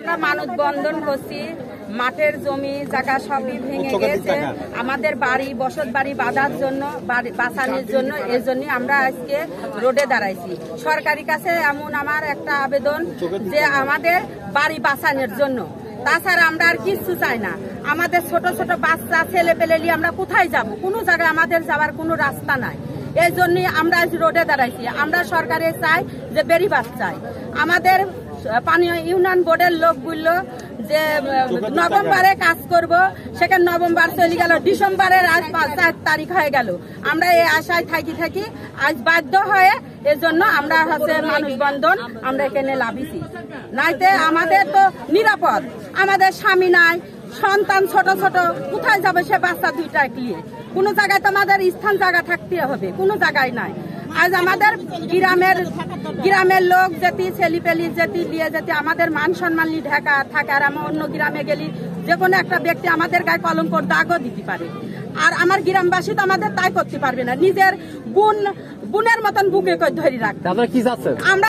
আমরা মানববন্ধন করছি, মাঠের জমি জায়গা সবই ভেঙে গেছে, আমাদের বাড়ি বসত বাড়ি বাঁধার জন্য, বাঁচানোর জন্য। এই জন্য আমরা আজকে রোডে দাঁড়াইছি। সরকারি কাছে এমন আমার একটা আবেদন যে আমাদের বাড়ি বাঁচানোর জন্য, তাছাড়া আমরা আর কিছু চাই না। আমাদের ছোট ছোট বাচ্চা ছেলে পেলে নিয়ে আমরা কোথায় যাব? কোনো জায়গায় আমাদের যাওয়ার কোনো রাস্তা নাই। এই জন্যই আমরা আজ রোডে দাঁড়াইছি। আমরা সরকারে চাই যে বেড়িবাঁধ চাই। আমাদের পানীয় ইউনিয়ন বোর্ডের লোক বললো যে নভেম্বরে কাজ করব, সেখানে নভেম্বর চলে গেল, ডিসেম্বরের আজ 4 তারিখ হয়ে গেল। আমরা এই আশায় থাকি আজ বাধ্য হয়ে এজন্য আমরা মানববন্ধন আমরা এখানে লাভিছি। নাইতে আমাদের তো নিরাপদ, আমাদের স্বামী নাই, সন্তান ছোট ছোট, কোথায় যাবে সে বাচ্চা দুইটা নিয়ে? কোনো জায়গায় তো আমাদের স্থান জায়গা থাকতে হবে, কোনো জায়গায় নাই। আজ আমাদের গ্রামের লোক যেতে ছেলেপেলি যেতে নিয়ে যেতে আমাদের মান সম্মান ঢাকা থাকে, আর আমরা অন্য গ্রামে গেলি যে কোনো একটা ব্যক্তি আমাদের গায়ে কলঙ্কর দাগও দিতে পারে। আর আমার গ্রামবাসী তো আমাদের তাই করতে পারবে না, নিজের বোনের মতন বুকে ধরে রাখতে। আমরা